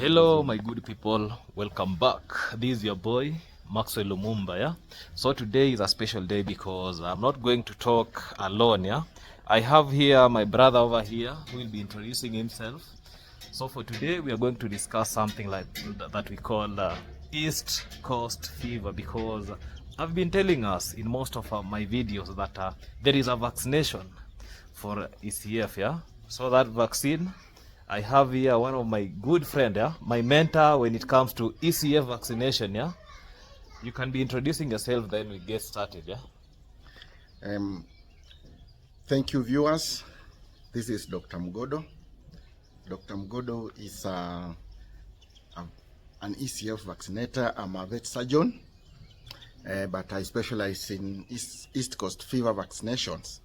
Hello my good people, welcome back. This is your boy Maxwell, yeah. So today is a special day because I'm not going to talk alone, yeah. I have here my brother over here who will be introducing himself. So for today we are going to discuss something like that we call East Coast fever, because I've been telling us in most of my videos that there is a vaccination for ECF, yeah. So that vaccine, I have here one of my good friend, yeah, my mentor when it comes to ECF vaccination, yeah. You can be introducing yourself, then we get started, yeah. Thank you, viewers. This is Dr. Mgodo. Dr. Mgodo is an ECF vaccinator. I'm a vet surgeon, but I specialize in East Coast fever vaccinations.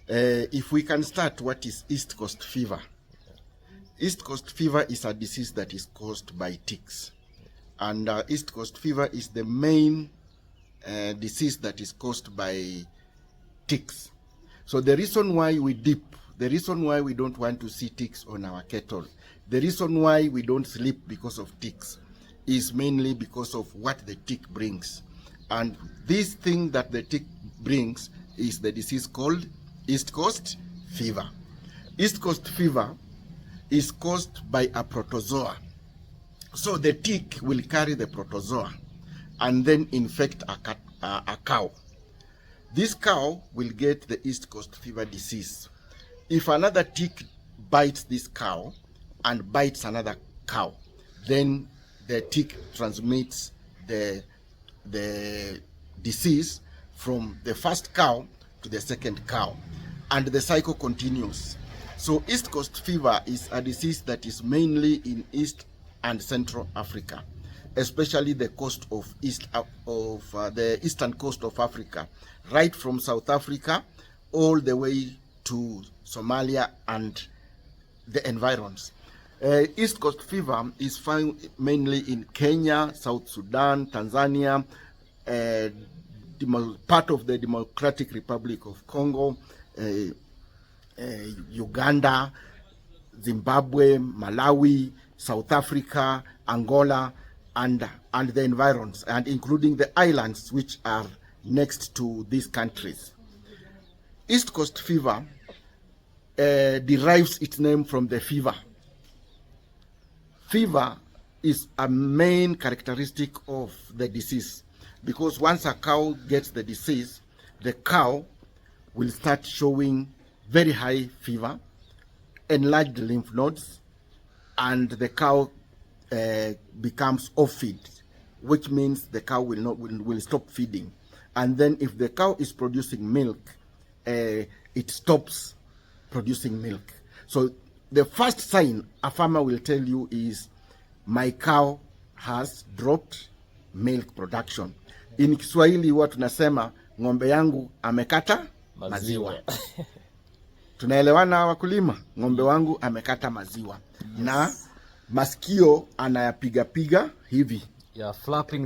If we can start, what is East Coast fever? East Coast fever is a disease that is caused by ticks. And East Coast fever is the main disease that is caused by ticks. So the reason why we dip, the reason why we don't want to see ticks on our cattle, the reason why we don't sleep because of ticks is mainly because of what the tick brings. And this thing that the tick brings is the disease called East Coast fever. East Coast fever is caused by a protozoa. So the tick will carry the protozoa and then infect a cow. This cow will get the East Coast fever disease. If another tick bites this cow and bites another cow, then the tick transmits the disease from the first cow to the second cow, and the cycle continues. So East Coast fever is a disease that is mainly in East and Central Africa, especially the coast of the eastern coast of Africa, right from South Africa all the way to Somalia and the environs. East Coast fever is found mainly in Kenya, South Sudan, Tanzania, part of the Democratic Republic of Congo, Uganda, Zimbabwe, Malawi, South Africa, Angola, and the environs, and including the islands which are next to these countries. East Coast fever derives its name from the fever. Fever is a main characteristic of the disease, because once a cow gets the disease, the cow will start showing very high fever, enlarged lymph nodes, and the cow becomes off-feed, which means the cow will stop feeding. And then if the cow is producing milk, it stops producing milk. So the first sign a farmer will tell you is, my cow has dropped milk production. In Kiswahili huwa tunasema ng'ombe yangu amekata maziwa. Tunaelewana wakulima? Ng'ombe wangu amekata maziwa. Yes. Na masikio anayapiga hivi. Yeah, flapping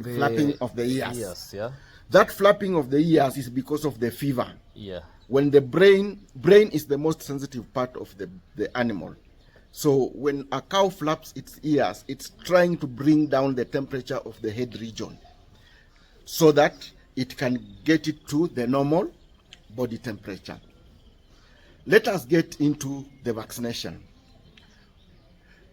of the ears. Yes, yeah. That flapping of the ears is because of the fever. Yeah. When the brain is the most sensitive part of the animal. So when a cow flaps its ears, it's trying to bring down the temperature of the head region so that it can get it to the normal body temperature. Let us get into the vaccination.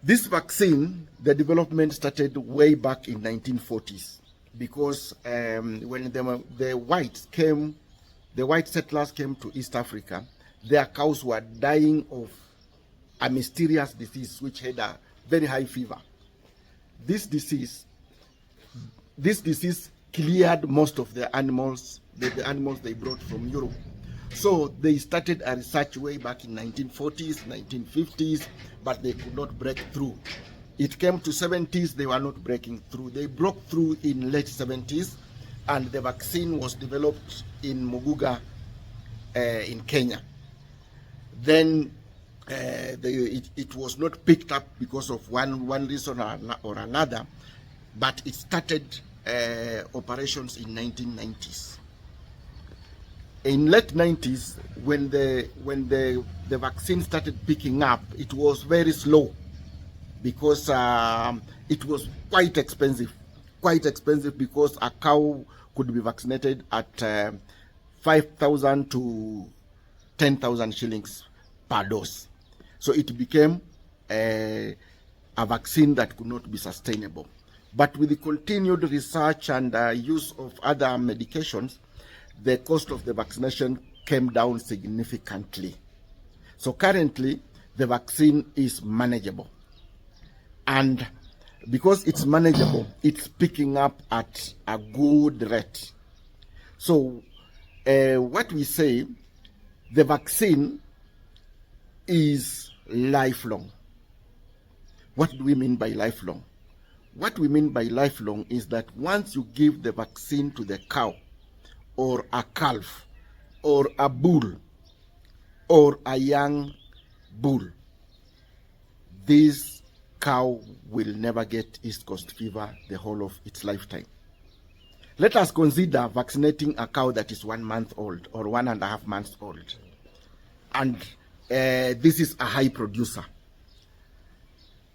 This vaccine, the development started way back in 1940s, because when the white settlers came to East Africa, their cows were dying of a mysterious disease which had a very high fever. This disease cleared most of the animals, the animals they brought from Europe. So they started a research way back in 1940s, 1950s, but they could not break through. It came to 70s, they were not breaking through. They broke through in late 70s, and the vaccine was developed in Muguga in Kenya. Then it was not picked up because of one reason or another, but it started operations in 1990s. In late 90s, when the vaccine started picking up, it was very slow. because it was quite expensive because a cow could be vaccinated at 5,000 to 10,000 shillings per dose. So it became a vaccine that could not be sustainable. But with the continued research and use of other medications, the cost of the vaccination came down significantly. So currently, the vaccine is manageable. And because it's manageable, it's picking up at a good rate. So what we say, the vaccine is lifelong. What do we mean by lifelong? What we mean by lifelong is that once you give the vaccine to the cow or a calf or a bull or a young bull, this cow will never get East Coast fever the whole of its lifetime. Let us consider vaccinating a cow that is 1 month old or 1.5 months old. And this is a high producer.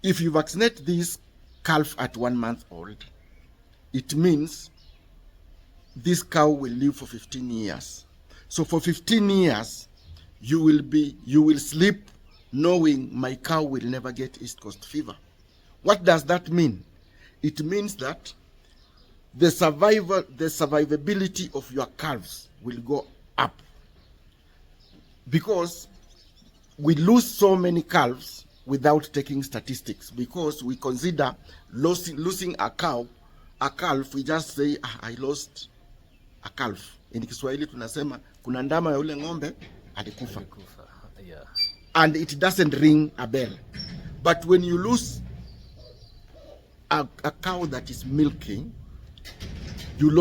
If you vaccinate this calf at 1 month old, it means this cow will live for 15 years. So for 15 years, you will sleep knowing my cow will never get East Coast fever. What does that mean? It means that the survivability of your calves will go up, because we lose so many calves without taking statistics, because we consider losing a calf, we just say, I lost a calf. In Kiswahili tunasema kuna ndama ya ule ng'ombe alikufa. Yeah. And it doesn't ring a bell. But when you lose a cow that is milking, you'll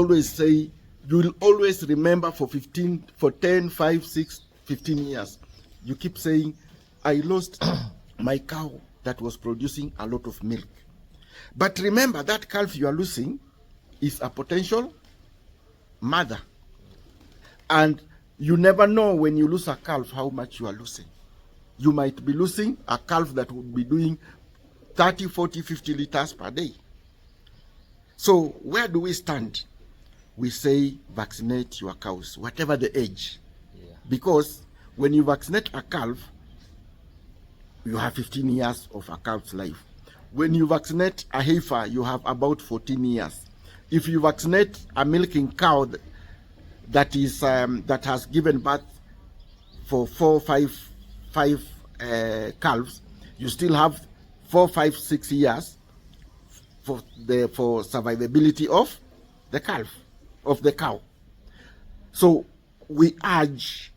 always remember for 10, 5, 6, 15 years. You keep saying, I lost my cow that was producing a lot of milk. But remember, that calf you are losing is a potential mother. And you never know when you lose a calf how much you are losing. You might be losing a calf that would be doing 30, 40, 50 liters per day. So where do we stand? We say vaccinate your cows, whatever the age. Yeah. Because when you vaccinate a calf, you have 15 years of a calf's life. When you vaccinate a heifer, you have about 14 years. If you vaccinate a milking cow that has given birth for 4, 5 calves, you still have 4, 5, 6 years for survivability of the cow. So we urge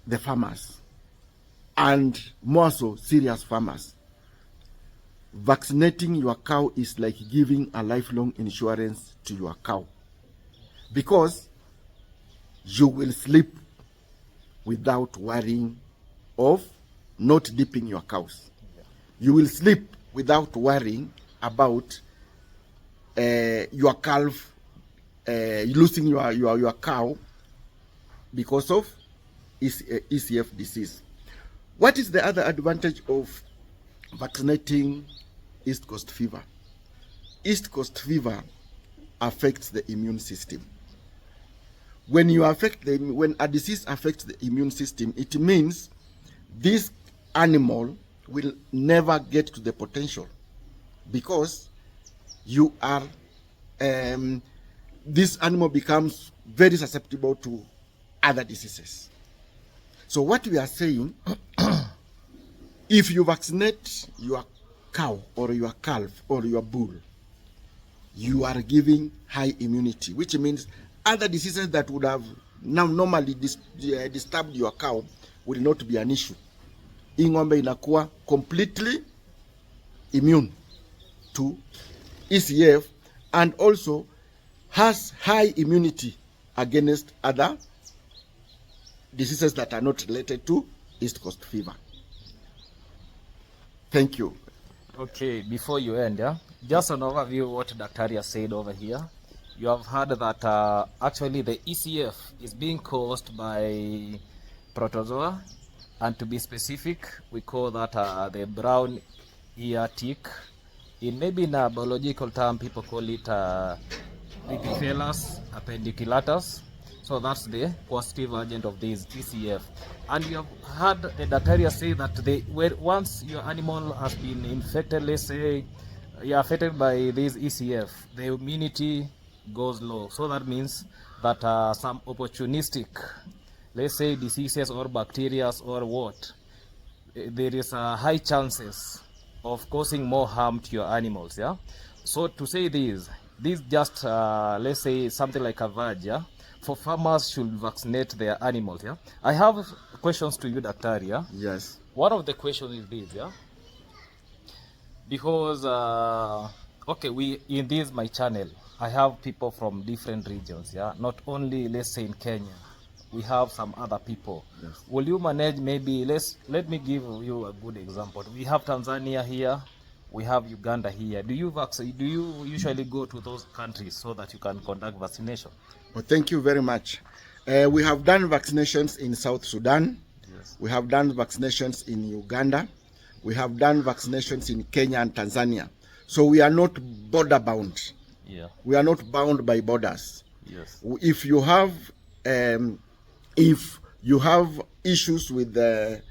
the farmers, and more so serious farmers, vaccinating your cow is like giving a lifelong insurance to your cow, because you will sleep without worrying of not dipping your cows. You will sleep without worrying about your calf losing your cow because of ECF disease. What is the other advantage of vaccinating East Coast fever? East Coast fever affects the immune system. When a disease affects the immune system, it means this animal will never get to the potential, because you are this animal becomes very susceptible to other diseases. So what we are saying, if you vaccinate your cow or your calf or your bull, you are giving high immunity, which means other diseases that would have normally disturbed your cow will not be an issue. Hii ng'ombe inakuwa completely immune to ECF and also has high immunity against other diseases that are not related to East Coast fever. Thank you. Okay, before you end, just an overview of what Daktari has said over here. You have heard that actually the ECF is being caused by protozoa, and to be specific, we call that the brown ear tick. Maybe in a biological term, people call it Epiphyllus appendiculatus. So that's the positive agent of this ECF. And you have heard the bacteria say that once your animal has been infected, let's say you're affected by this ECF, the immunity goes low. So that means that some opportunistic, let's say diseases or bacteria or what, there is high chances of causing more harm to your animals. Yeah. So to say this just let's say something like a verge. Yeah. For farmers should vaccinate their animals. Yeah. I have questions to you, Doctor. Yeah. Yes. One of the questions is this. Yeah. Because okay, we in this my channel, I have people from different regions. Yeah. Not only, let's say, in Kenya. We have some other people. Yes. Will you manage, maybe let me give you a good example. We have Tanzania here, we have Uganda here. Do you usually go to those countries so that you can conduct vaccination? Well, thank you very much. We have done vaccinations in South Sudan. Yes. We have done vaccinations in Uganda. We have done vaccinations in Kenya and Tanzania. So we are not border bound. Yeah. We are not bound by borders. Yes. If you have issues with the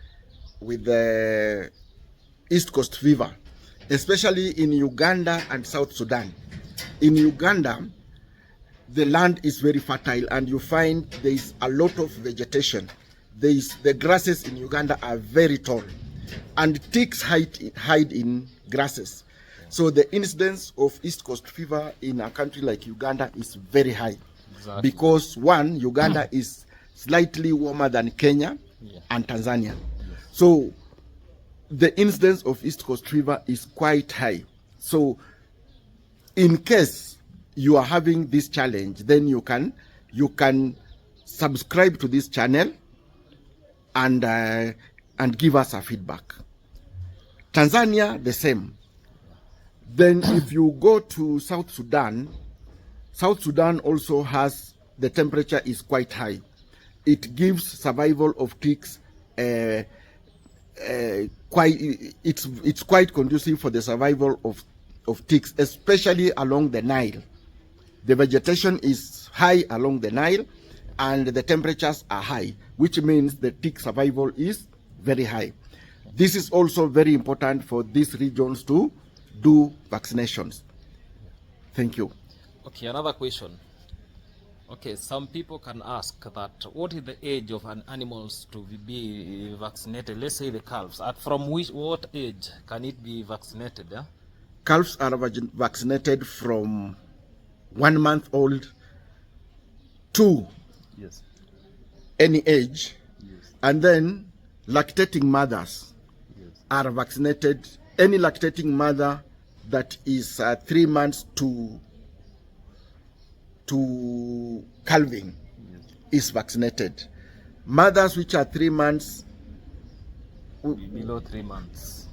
East Coast fever, especially in Uganda and South Sudan. In Uganda, the land is very fertile and you find there is a lot of vegetation. The grasses in Uganda are very tall and ticks hide in grasses. So the incidence of East Coast fever in a country like Uganda is very high. Exactly. Because one, Uganda is slightly warmer than Kenya and Tanzania. Yes. So the incidence of East Coast fever is quite high. So in case you are having this challenge, then you can subscribe to this channel and give us a feedback. Tanzania, the same. Then if you go to South Sudan also has, the temperature is quite high. It gives survival of ticks it's quite conducive for the survival of ticks, especially along the Nile. The vegetation is high along the Nile and the temperatures are high, which means the tick survival is very high. This is also very important for these regions to do vaccinations. Thank you. Okay, another question. Okay, some people can ask that what is the age of an animals to be vaccinated? Let's say the calves. From what age can it be vaccinated? Yeah? Calves are vaccinated from 1 month old to any age. Yes. And then lactating mothers are vaccinated. Any lactating mother that is 3 months to calving is vaccinated. Mothers which are 3 months below 3 months.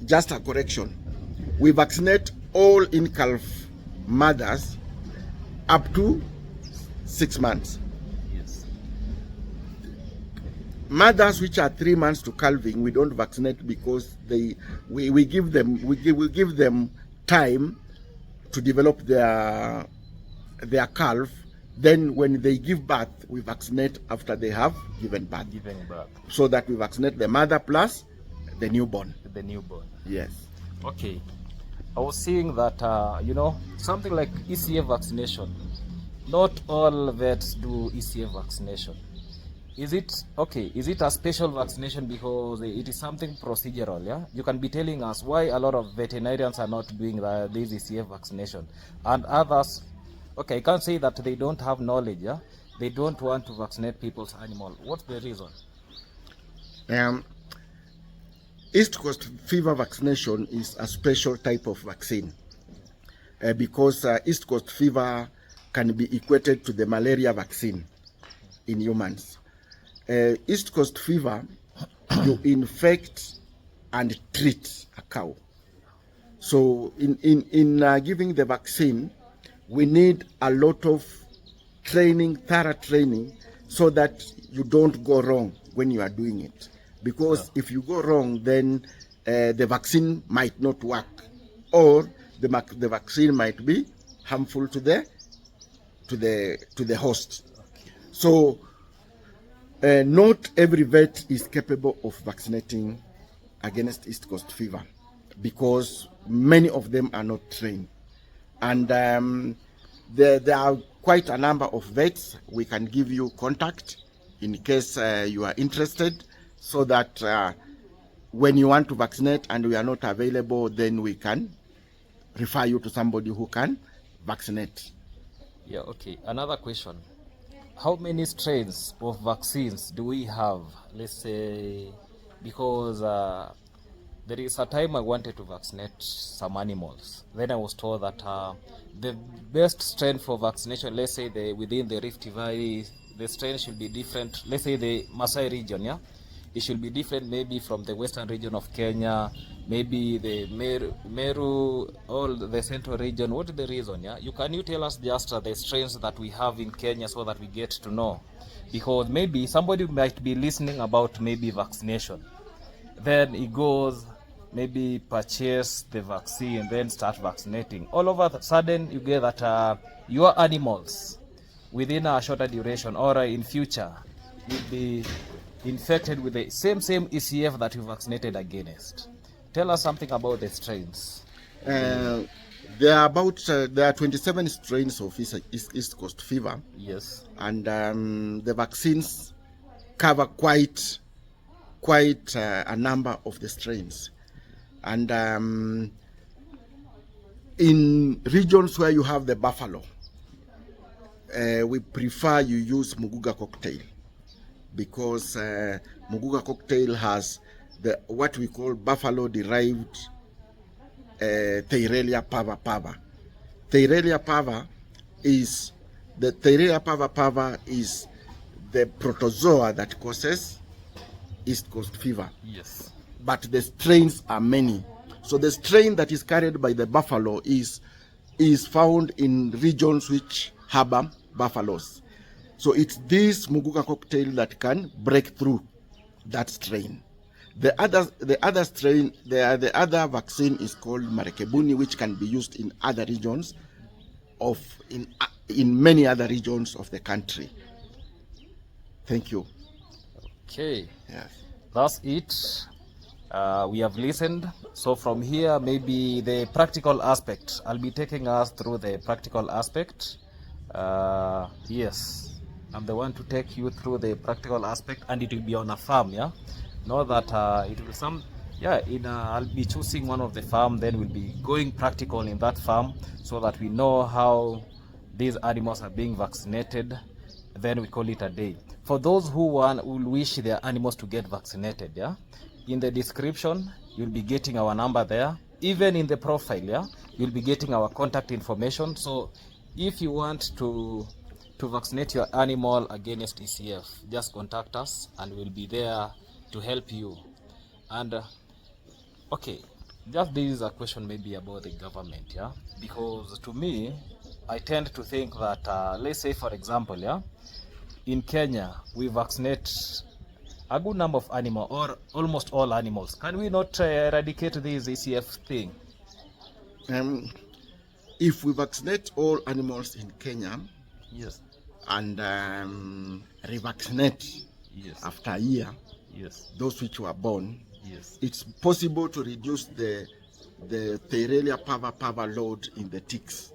Just a correction. We vaccinate all in-calf mothers up to 6 months. Yes. Mothers which are 3 months to calving, we don't vaccinate because we give them time to develop their calf. Then when they give birth, we vaccinate after they have given birth. So that we vaccinate the mother plus the newborn. The newborn. Yes. Okay. I was seeing that, something like ECF vaccination. Not all vets do ECF vaccination. Is it a special vaccination because it is something procedural? Yeah, you can be telling us why a lot of veterinarians are not doing this ECF vaccination, and others. Okay, I can't say that they don't have knowledge. Yeah, they don't want to vaccinate people's animal. What's the reason? East Coast fever vaccination is a special type of vaccine because East Coast fever can be equated to the malaria vaccine in humans. East Coast fever, you infect and treat a cow. So in giving the vaccine, we need a lot of training, thorough training, so that you don't go wrong when you are doing it. Because if you go wrong, then the vaccine might not work, or the vaccine might be harmful to the host. Okay. So not every vet is capable of vaccinating against East Coast fever, because many of them are not trained. And there are quite a number of vets. We can give you contact in case you are interested, so that when you want to vaccinate and we are not available, then we can refer you to somebody who can vaccinate. Yeah, okay. Another question. How many strains of vaccines do we have? Let's say, because there is a time I wanted to vaccinate some animals. Then I was told that the best strain for vaccination, let's say within the Rift Valley, the strain should be different. Let's say the Masai region, yeah? It should be different maybe from the western region of Kenya, maybe the Meru, all the central region. What is the reason? Yeah, can you tell us just the strains that we have in Kenya so that we get to know? Because maybe somebody might be listening about maybe vaccination, then he goes maybe purchase the vaccine, then start vaccinating. All of a sudden you get that your animals within a shorter duration or in future will be infected with the same ECF that you vaccinated against. Tell us something about the strains. There are 27 strains of East Coast fever. Yes. And the vaccines cover quite a number of the strains. And in regions where you have the buffalo, we prefer you use Muguga cocktail, because Muguga cocktail has what we call buffalo-derived Theirelia pava. Theirelia pava is the protozoa that causes East Coast fever. Yes. But the strains are many. So the strain that is carried by the buffalo is found in regions which harbor buffaloes. So it's this Muguga cocktail that can break through that strain. The other vaccine is called Marekebuni, which can be used in other regions in many other regions of the country. Thank you. Okay. Yes. That's it. We have listened. So from here, maybe the practical aspect. I'll be taking us through the practical aspect. Yes, I'm the one to take you through the practical aspect, and it will be on a farm. Yeah, know that it will I'll be choosing one of the farm. Then we'll be going practical in that farm, so that we know how these animals are being vaccinated. Then we call it a day. For those who will wish their animals to get vaccinated, yeah, in the description you'll be getting our number there. Even in the profile, yeah, you'll be getting our contact information. So if you want to vaccinate your animal against ECF, just contact us and we'll be there to help you. And okay, just this is a question maybe about the government, yeah, because to me, I tend to think that let's say, for example, yeah, in Kenya we vaccinate a good number of animals, or almost all animals. Can we not eradicate this ECF thing? If we vaccinate all animals in Kenya, yes, and revaccinate, yes, after a year, yes, those which were born, yes, it's possible to reduce the Theirelia pava load in the ticks.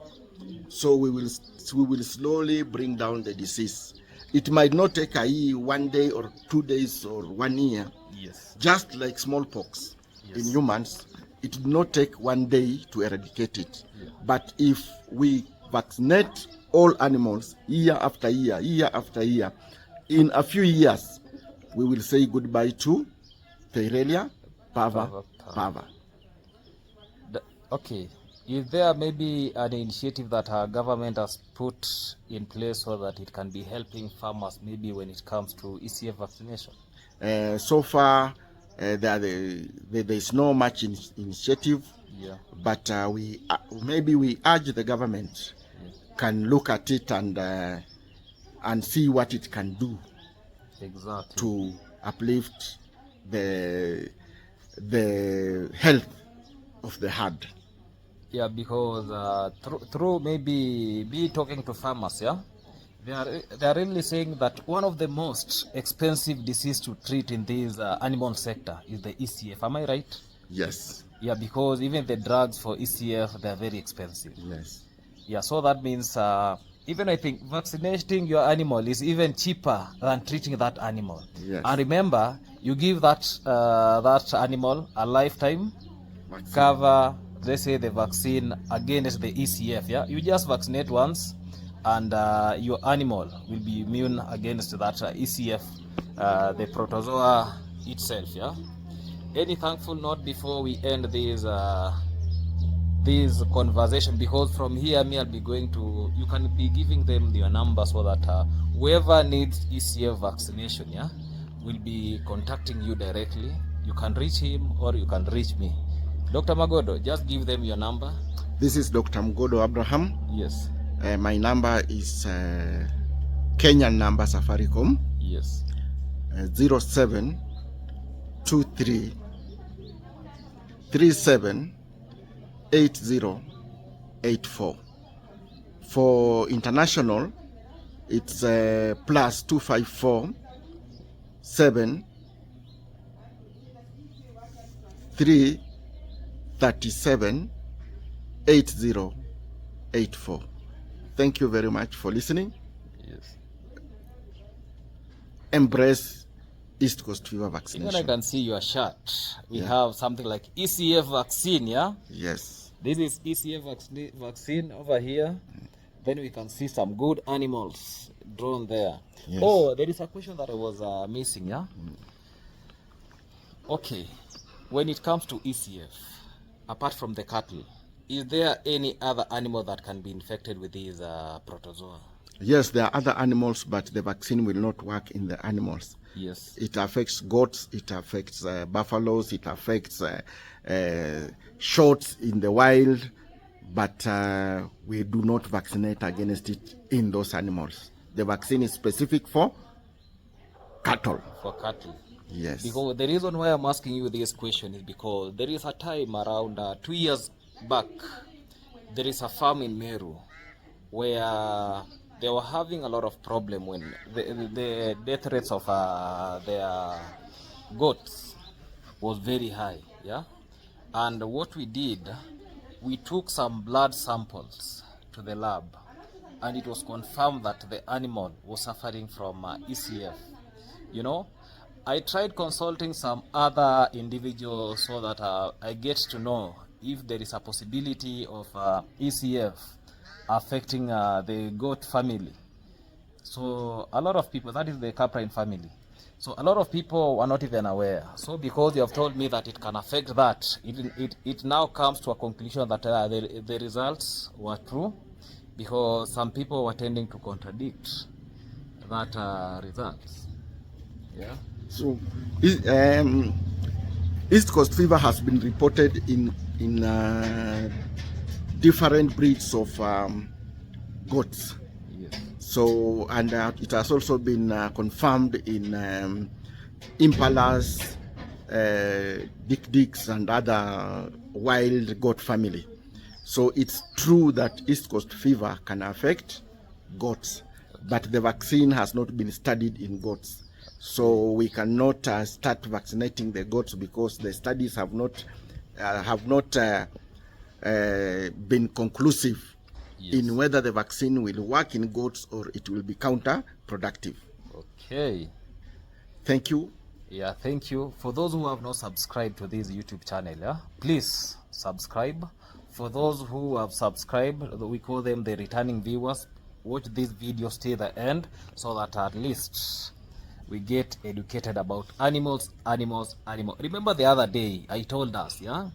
So we will slowly bring down the disease. It might not take one day or 2 days or 1 year. yes, Just like smallpox, yes, in humans, it did not take 1 day to eradicate it. yeah. But if we vaccinate all animals year after year, in a few years, we will say goodbye to Theirelia pava. Okay. Is there maybe an initiative that our government has put in place so that it can be helping farmers maybe when it comes to ECF vaccination? So far, there is no much initiative, Yeah. but we urge the government can look at it and see what it can do Exactly. to uplift the the health of the herd. Yeah, because through maybe be talking to farmers, yeah, they are really saying that one of the most expensive disease to treat in this animal sector is the ECF. Am I right? Yes. Yeah, because even the drugs for ECF, they are very expensive. Yes. Yeah, so that means even I think vaccinating your animal is even cheaper than treating that animal. Yes. And remember, you give that that animal a lifetime Vaccine. cover, let's say the vaccine against the ECF. Yeah, you just vaccinate once, and your animal will be immune against that ECF, the protozoa itself. Yeah. Any thankful note before we end this conversation, because from here me I'll be going to, you can be giving them your number so that whoever needs ECF vaccination, yeah, will be contacting you directly. You can reach him or you can reach me. Dr. Magodo, just give them your number. This is Dr. Magodo Abraham. Yes. My number is Kenyan number Safaricom. Yes. 0723 37 8084. For international, it's plus 254 7 3 37 8084. Thank you very much for listening. Yes. Embrace East Coast fever vaccination. Even I can see your shirt. We have something like ECF vaccine, yeah? Yes. This is ECF vaccine over here. Then we can see some good animals drawn there. Yes. Oh, there is a question that I was missing, yeah? Okay. When it comes to ECF, apart from the cattle, is there any other animal that can be infected with these protozoa? Yes, there are other animals, but the vaccine will not work in the animals. Yes. It affects goats, it affects buffaloes, it affects shoats in the wild, but we do not vaccinate against it in those animals. The vaccine is specific for cattle. For cattle. Yes. Because the reason why I'm asking you this question is because there is a time around 2 years back, there is a farm in Meru where they were having a lot of problem when the death rates of their goats was very high, yeah. And what we did, we took some blood samples to the lab, and it was confirmed that the animal was suffering from ECF. You know, I tried consulting some other individuals so that I get to know if there is a possibility of ECF affecting the goat family. So a lot of people, that is the caprine family. So a lot of people were not even aware. So because you have told me that it can affect that, it now comes to a conclusion that the results were true, because some people were tending to contradict that results. Yeah. So East Coast fever has been reported in different breeds of goats. Yes. So, and it has also been confirmed in impalas, dik-diks, and other wild goat family. So it's true that East Coast fever can affect goats, but the vaccine has not been studied in goats. So we cannot start vaccinating the goats because the studies have not been conclusive in whether the vaccine will work in goats or it will be counterproductive. Okay. Thank you. Yeah, thank you. For those who have not subscribed to this YouTube channel, yeah, please subscribe. For those who have subscribed, we call them the returning viewers. Watch this video till the end so that at least we get educated about animals. Remember the other day I told us, yeah,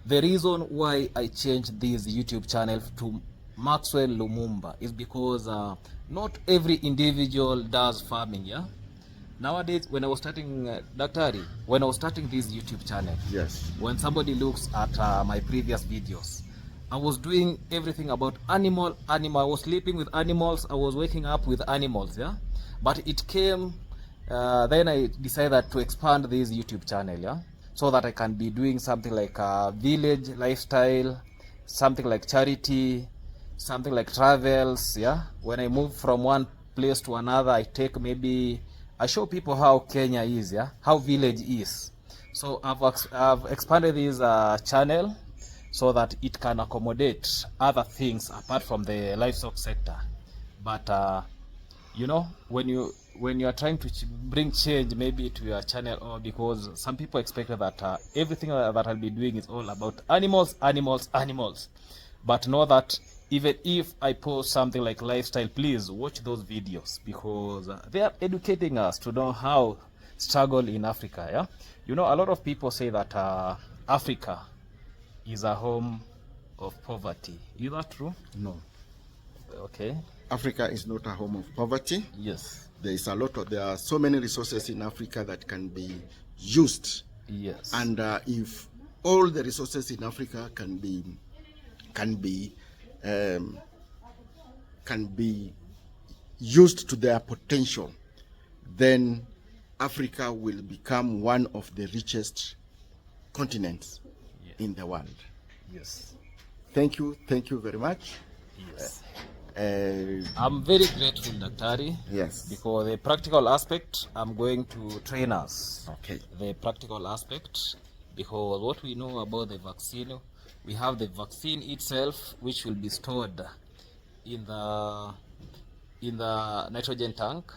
the reason why I changed this YouTube channel to Maxwell Lumumba is because not every individual does farming, yeah. Nowadays, when I was starting when I was starting this YouTube channel, Yes. when somebody looks at my previous videos, I was doing everything about animal. I was sleeping with animals. I was waking up with animals, yeah. But it came, then I decided to expand this YouTube channel, yeah. so that I can be doing something like village lifestyle, something like charity, something like travels. Yeah, when I move from one place to another, I show people how Kenya is, yeah, how village is. So I've expanded this channel so that it can accommodate other things apart from the livestock sector. But you know, when you are trying to bring change maybe to your channel, or because some people expect that everything that I'll be doing is all about animals, but know that even if I post something like lifestyle, please watch those videos, because they are educating us to know how struggle in Africa. Yeah, you know, a lot of people say that Africa is a home of poverty. Is that true? No. Okay. Africa is not a home of poverty. Yes. There are so many resources in Africa that can be used. Yes. And if all the resources in Africa can be used to their potential, then Africa will become one of the richest continents in the world. Yes. Thank you very much. Yes. I'm very grateful, Daktari. Yes. Because the practical aspect, I'm going to train us. Okay. The practical aspect, because what we know about the vaccine, we have the vaccine itself, which will be stored in the nitrogen tank.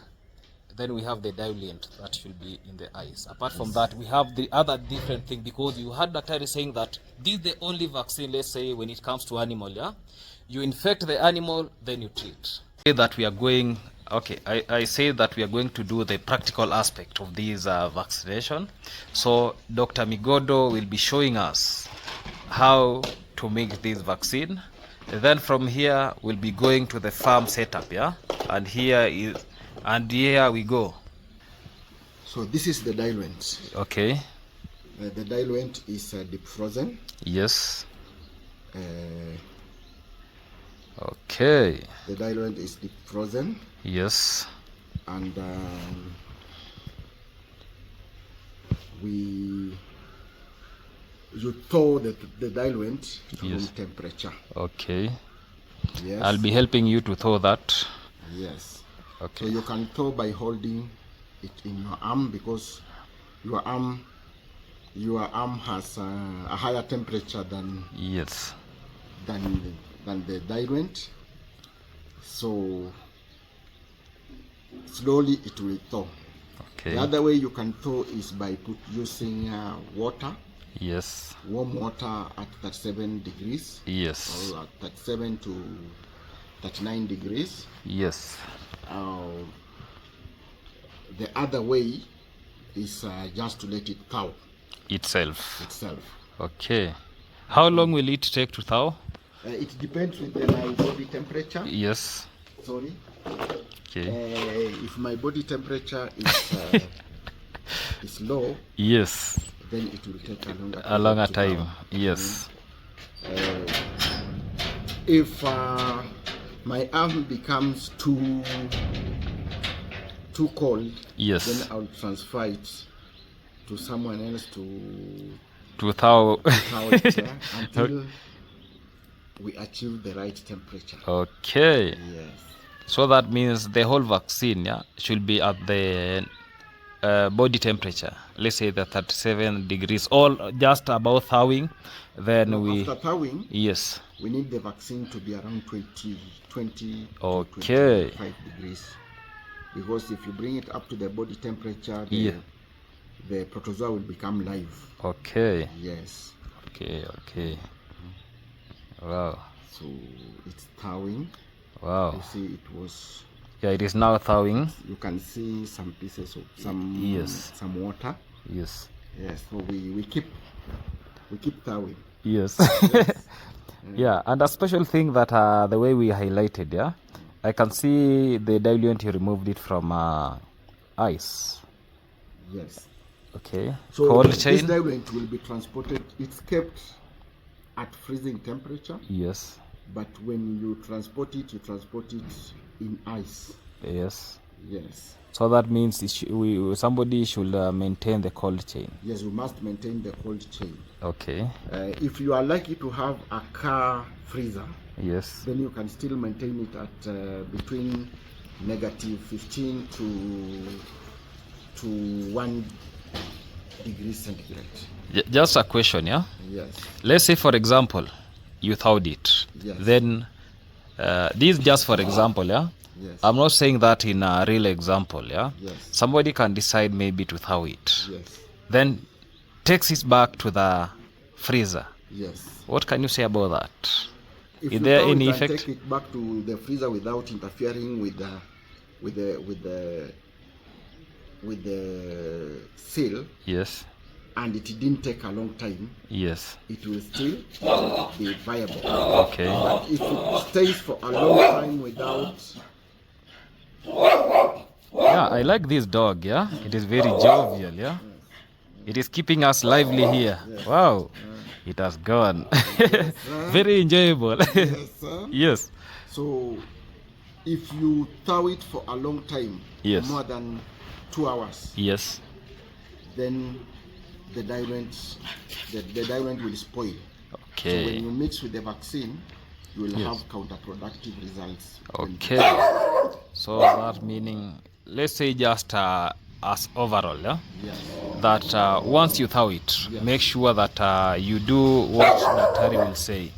Then we have the diluent that should be in the ice. Apart from that, we have the other different thing, because you heard Daktari saying that this is the only vaccine, let's say, when it comes to animal, yeah? You infect the animal, then you treat. That we are going, okay, I say that we are going to do the practical aspect of this vaccination. So Dr. Migodo will be showing us how to make this vaccine. And then from here, we'll be going to the farm setup, yeah? And here we go. So this is the diluent. Okay. The diluent is deep frozen. Yes. Okay. The diluent is deep frozen. Yes. And you thaw the diluent to room temperature. Okay. Yes. I'll be helping you to thaw that. Yes. Okay. So you can thaw by holding it in your arm, because your arm has a higher temperature than the diluent. So slowly it will thaw. Okay. The other way you can thaw is by using water. Yes. Warm water at 37 degrees. Yes. Or at 37 to 39 degrees. Yes. The other way is just to let it thaw itself. Okay. How long will it take to thaw? It depends with my body temperature. Yes. Sorry. Okay. If my body temperature is low, yes, then it will take a longer time. Yes. If my arm becomes too cold, yes, then I'll transfer it to someone else to thaw it until we achieve the right temperature. Okay. Yes. So that means the whole vaccine, yeah, should be at the body temperature. Let's say the 37 degrees, all just about thawing. Then after thawing, yes, we need the vaccine to be around 20 okay, to 25 degrees. Because if you bring it up to the body temperature, the protozoa will become live. Okay. Yes. Okay. Wow. So it's thawing. Wow. You see, it was. Yeah, it is now thawing. You can see some pieces of some water. Yes. Yes. So we keep thawing. Yes. Yeah, and a special thing that the way we highlighted, yeah, I can see the diluent, you removed it from ice. Yes. Okay. So cold this chain diluent will be transported. It's kept at freezing temperature. Yes. But when you transport it in ice. Yes. Yes. So that means somebody should maintain the cold chain. Yes, we must maintain the cold chain. Okay. If you are lucky to have a car freezer, Yes. then you can still maintain it at between -15 to 1 degree centigrade. Just a question, yeah? Yes. Let's say, for example, you thawed it. Yes. Then, this just for example, yeah? Yes. I'm not saying that in a real example, yeah? Yes. Somebody can decide maybe to thaw it. Yes. Then takes it back to the freezer. Yes. What can you say about that? If Is you there thaw any it and effect? take it back to the freezer without interfering with the seal, Yes. and it didn't take a long time, Yes. it will still be viable. Okay. But if it stays for a long time without, Yeah, I like this dog, yeah? It is very jovial, yeah? It is keeping us lively here. Wow. It has gone. Very enjoyable. yes, sir. Yes. So if you thaw it for a long time, Yes. more than 2 hours, Yes. then the diluent will spoil. So Okay. when you mix with the vaccine, you will Yes. have counterproductive results. Okay. So that meaning, let's say just as overall, yeah? Yes. That once you thaw it, Yes. make sure that you do what Daktari will say.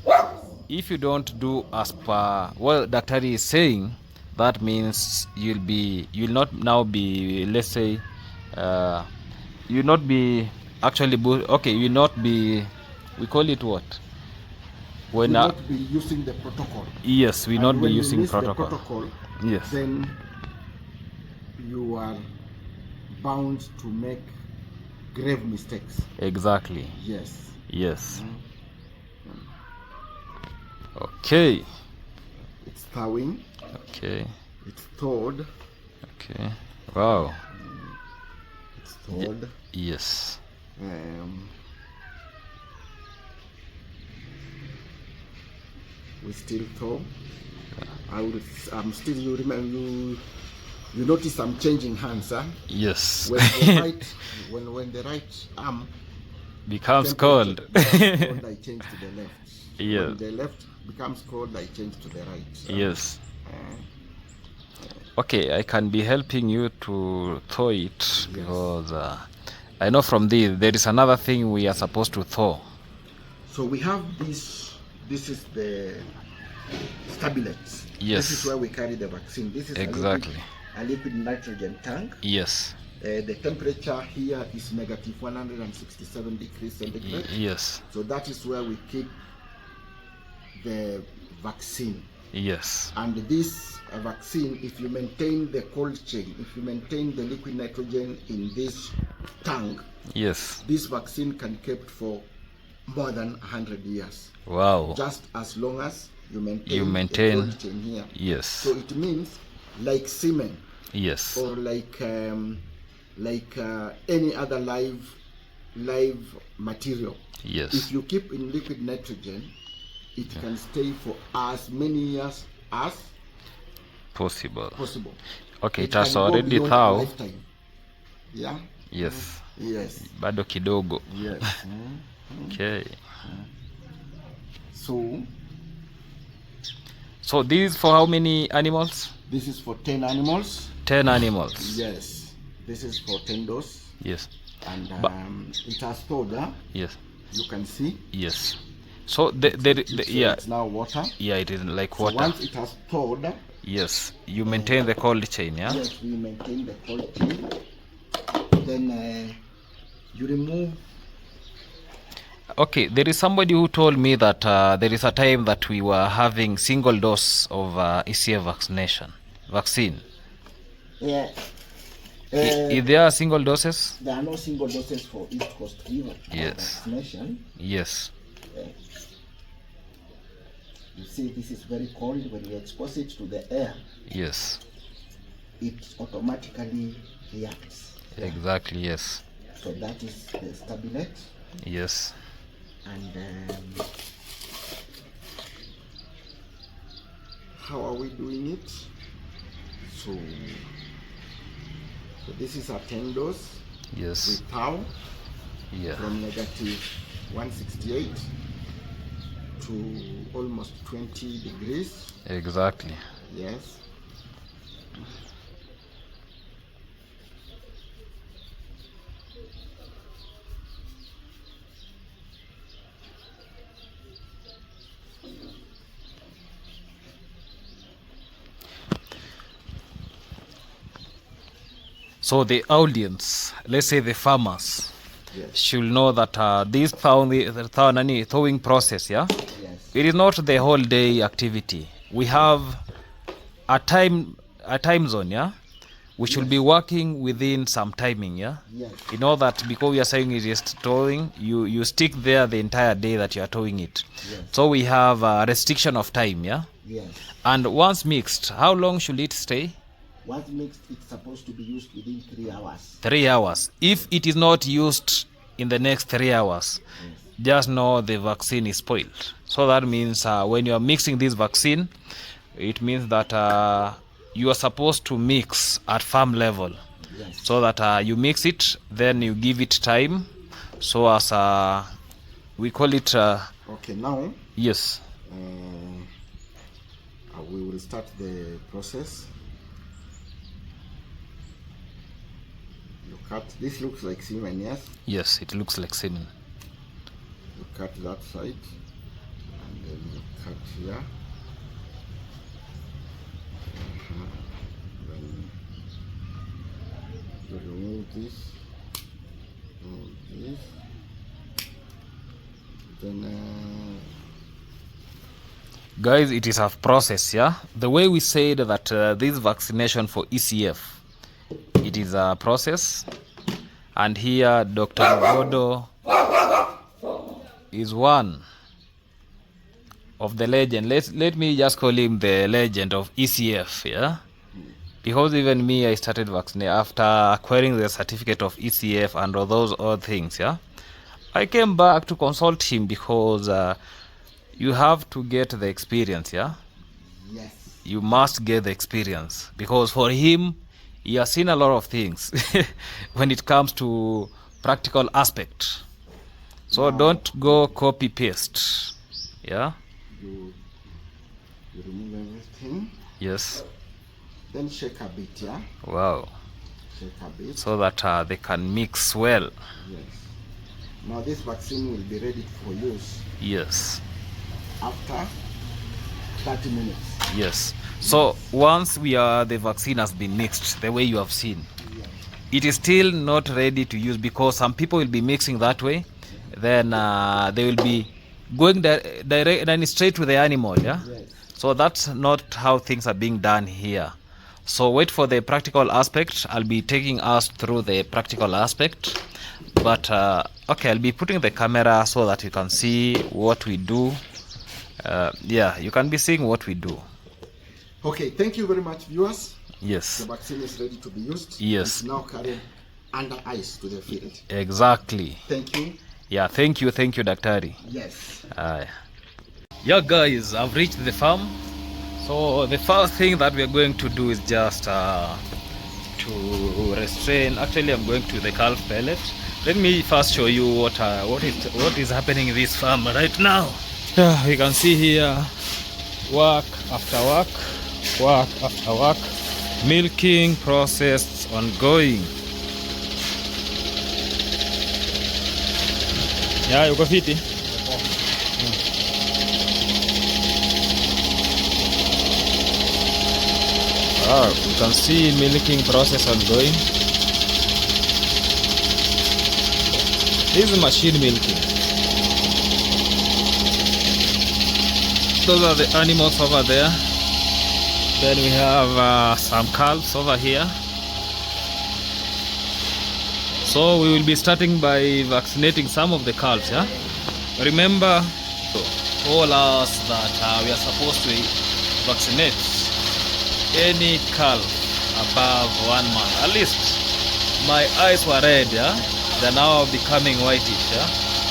If you don't do as per what Daktari is saying, that means you'll not now be, let's say, you'll not be actually, okay, you'll not be, we call it what? Will When not be using the protocol. yes, we And not be when you using miss the protocol. Yes. Then you are bound to make grave mistakes. Exactly. Yes. Yes. Okay. It's thawing. Okay. It's thawed. Okay. Wow. It's thawed. Yes. We still thaw. I'm still. You remember? You notice I'm changing hands, huh? Yes. When the right, when the right arm Becomes cold. becomes cold, I change to the left. Yeah. When the left becomes cold, I change to the right. Yes. Okay, I can be helping you to thaw it because I know from this there is another thing we are supposed to thaw. So we have this. This is the stabilet. Yes. This is where we carry the vaccine. This is Exactly. a liquid nitrogen tank. Yes. The temperature here is -167 degrees centigrade. Yes. So that is where we keep the vaccine. Yes. And this vaccine, if you maintain the cold chain, if you maintain the liquid nitrogen in this tank, Yes. this vaccine can be kept for more than 100 years. Wow. Just as long as you maintain, maintain. the cold chain here. Yes. So it means like semen Yes. or like any other live material. Yes. If you keep in liquid nitrogen, it can stay for as many years as Possible. possible. Okay, it can has go already beyond a thawed. lifetime. Yeah. Yes. Yes. Bado kidogo. Yes. Okay. So this is for how many animals? this is for 10 animals. 10 animals. Yes. This is for 10 doses. Yes. And But- it has thawed. Yes. You can see. Yes. So yeah, It's now water. yeah, it is like So water. once it has thawed, Yes, you maintain the cold chain, yeah. yes, we maintain the cold chain. Then you remove. Okay, there is somebody who told me that there is a time that we were having single dose of ECF vaccine. Yeah. Is there single doses? There are no single doses for East Coast fever Yes. vaccination. Yes. You see, this is very cold. When you expose it to the air, Yes. it automatically reacts. Exactly. Yes. So that is the stabilet. Yes. And how are we doing it? So So this is a 10 dose. Yes. With tau. Yeah. From negative 168 to almost 20 degrees. Exactly. Yes. So the audience, let's say the farmers, Yes. should know that this thawing process, yeah, Yes. it is not the whole day activity. We have a time zone, yeah. We should be working within some timing, yeah. Yes. You know that because we are saying it is towing, you stick there the entire day that you are towing it. Yes. So we have a restriction of time, yeah. Yes. And once mixed, how long should it stay? Once mixed, it's supposed to be used within 3 hours. 3 hours. If it is not used in the next 3 hours, just know the vaccine is spoiled. So that means when you are mixing this vaccine, it means that you are supposed to mix at farm level. Yes. So that you mix it, then you give it time. So as we call it. Okay, now. Yes. We will start the process. Look at this. Looks like semen, yes. Yes, it looks like semen. You cut that side, and then you cut here. Then you remove this, then guys, it is a process, yeah. The way we said that this vaccination for ECF, it is a process, and here Dr. Godo is one of the legend. Let me just call him the legend of ECF, yeah. Because even me, I started vaccinating after acquiring the certificate of ECF and all those other things, yeah. I came back to consult him because you have to get the experience, yeah. yes. You must get the experience because for him, he has seen a lot of things when it comes to practical aspect. So don't go copy paste, yeah. You remove everything. Yes. Then shake a bit, yeah. Wow. Shake a bit. So that they can mix well. Yes. Now this vaccine will be ready for use. Yes. After 30 minutes. Yes. So once the vaccine has been mixed the way you have seen, Yes. it is still not ready to use because some people will be mixing that way. Then they will be going direct straight to the animal, yeah. Yes. So that's not how things are being done here. So wait for the practical aspect. I'll be taking us through the practical aspect. But okay, I'll be putting the camera so that you can see what we do. Yeah, you can be seeing what we do. Okay, thank you very much, viewers. Yes. The vaccine is ready to be used. Yes. It's now carried under ice to the field. Exactly. Thank you. Yeah, thank you, Daktari. Yes. Yeah, guys, I've reached the farm. So the first thing that we are going to do is just to restrain. Actually, I'm going to the calf pellet. Let me first show you what is happening in this farm right now. Yeah, you can see here work after work, milking process ongoing. Yeah, you go fit it. You can see milking process ongoing. This is machine milking. Those are the animals over there. Then we have some calves over here. So we will be starting by vaccinating some of the calves, yeah? Remember, told us that we are supposed to vaccinate any calf above 1 month. At least my eyes were red, yeah? They're now becoming whitish, yeah?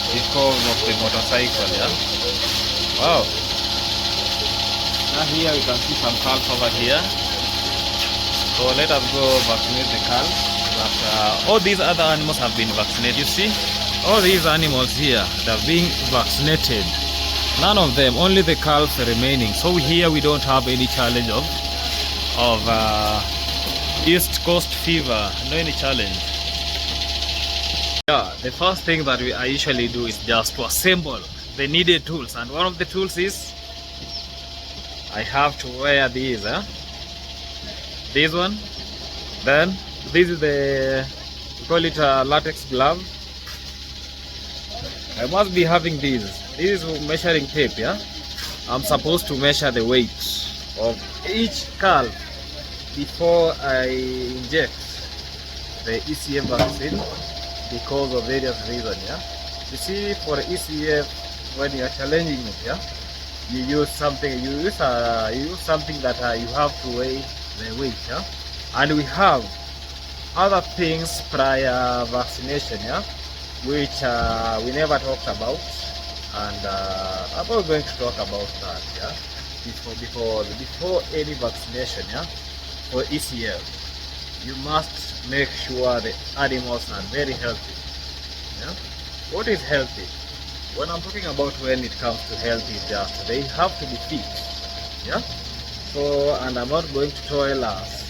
Because of the motorcycle, yeah? Wow. Now here we can see some calves over here. So let us go vaccinate the calves. that all these other animals have been vaccinated. You see, all these animals here, they're being vaccinated. None of them, only the calf remaining. So here we don't have any challenge of East Coast fever. No any challenge. Yeah, the first thing that I usually do is just to assemble the needed tools, and one of the tools is I have to wear these. This one, then this is the, we call it a latex glove. I must be having this. This is measuring tape. Yeah, I'm supposed to measure the weight of each calf before I inject the ECF vaccine because of various reasons. Yeah, you see, for ECF, when you are challenging it, yeah, you use something. You use something that you have to weigh the weight. Yeah, and we have other things prior vaccination. Yeah, which we never talked about, and I'm not going to talk about that. Yeah, before any vaccination. Yeah, for ECF, you must make sure the animals are very healthy. Yeah, what is healthy? When I'm talking about when it comes to healthy, just they have to be fit. Yeah. So, and I'm not going to tell us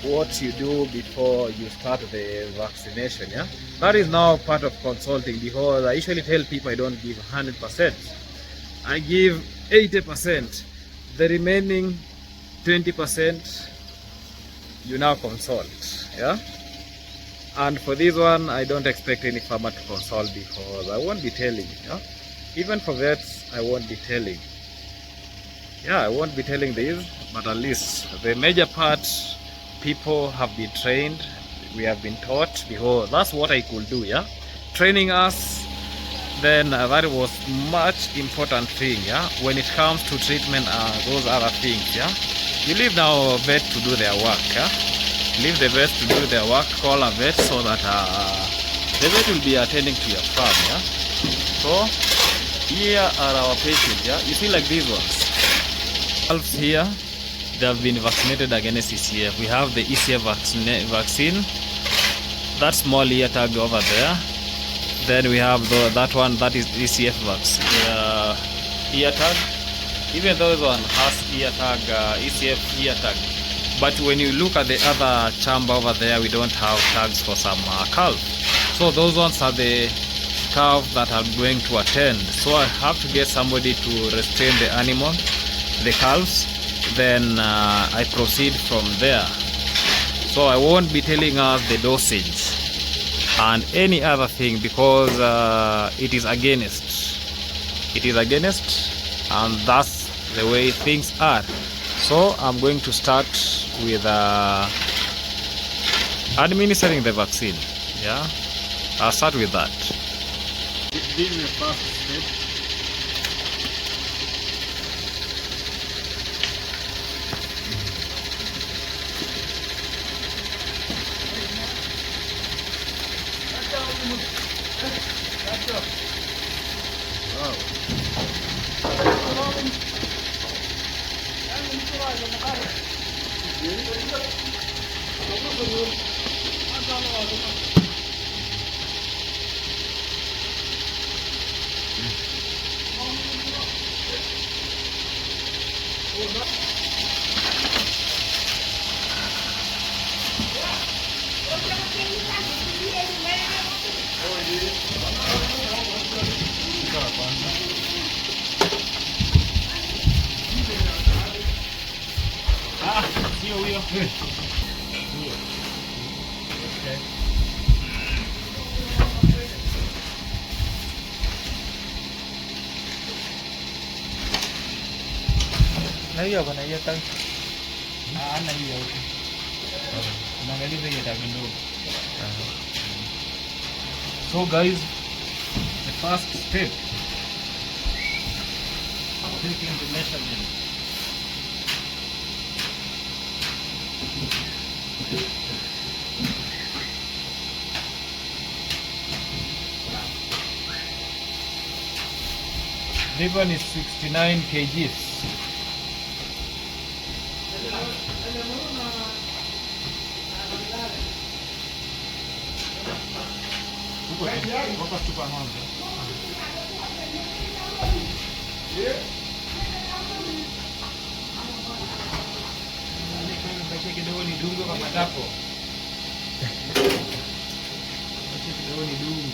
what you do before you start the vaccination. Yeah, that is now part of consulting, because I usually tell people I don't give 100%. I give 80%. The remaining 20% you now consult. Yeah, and for this one I don't expect any farmer to consult, because I won't be telling. Yeah, even for vets I won't be telling. Yeah, I won't be telling this, but at least the major part, people have been trained, we have been taught, because that's what I could do. Yeah, training us, then that was much important thing. Yeah, when it comes to treatment, those other things. Yeah, you leave now vet to do their work. Yeah, leave the vet to do their work, call a vet so that the vet will be attending to your farm. Yeah, so here are our patients. Yeah, you see, like these ones, calves here, they have been vaccinated against ECF. We have the ECF vaccine, that small ear tag over there. Then we have that one, that is ECF vaccine ear tag. Even those one has ear tag, ECF ear tag. But when you look at the other chamber over there, we don't have tags for some calves. So those ones are the calves that are going to attend. So I have to get somebody to restrain the animal, the calves. Then I proceed from there. So I won't be telling us the dosage and any other thing, because it is against, and that's the way things are. So I'm going to start with administering the vaccine. Yeah, I'll start with that. This is the first step. Lấy giờ còn này giờ tân anh này giờ mà cái đi bây giờ đặt mình luôn. So guys, the first step, taking the measurement. This one is 69 kgs. Huko wapa tupa ng'ombe. Bakia kidogo ni dungo kwa matako. Bakia kidogo ni dungo.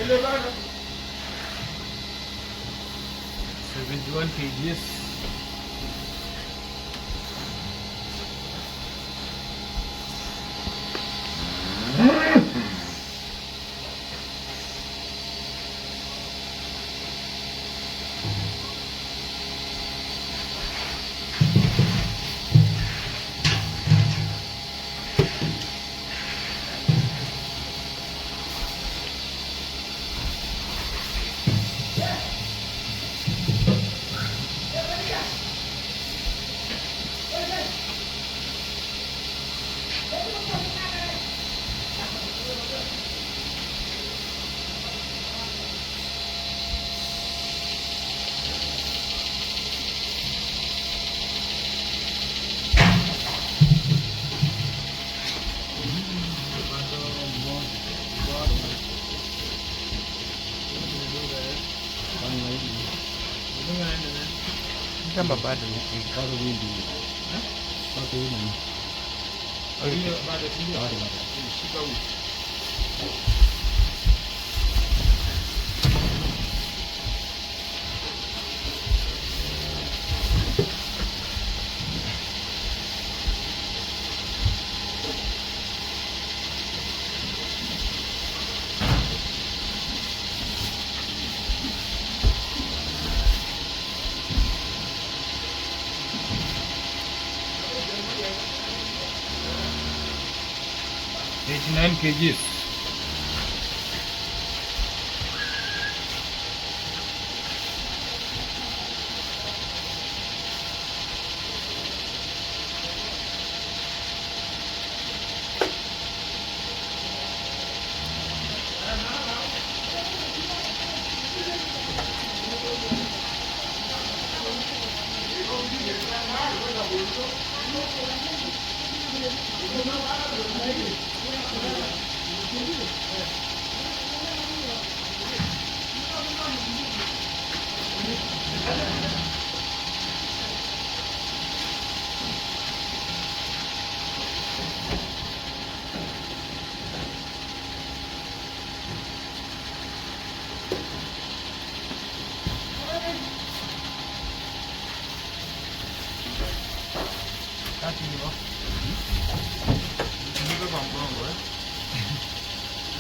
Ele vai. 71 kgs. Kama bado ni bado wingi. Bado wingi. Hiyo bado sio. Bado shika huko. Nine kgs.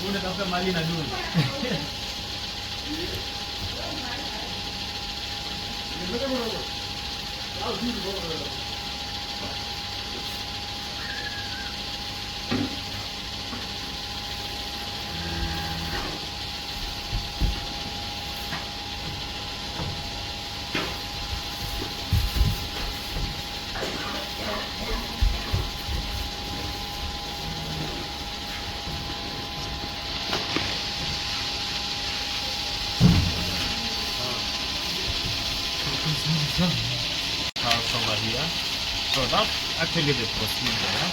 Unatafuta mali na duni. House over here. So that's actually the procedure. Yeah?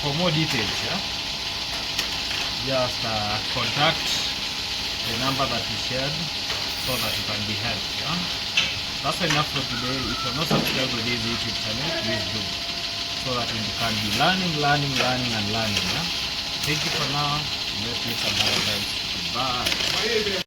For more details, yeah, just contact the number that we shared so that you can be helped. Yeah? That's enough for today. If you're not subscribed to this YouTube channel, please do, so that you can be learning. Yeah? Thank you for now. Let's meet some other time. Bye.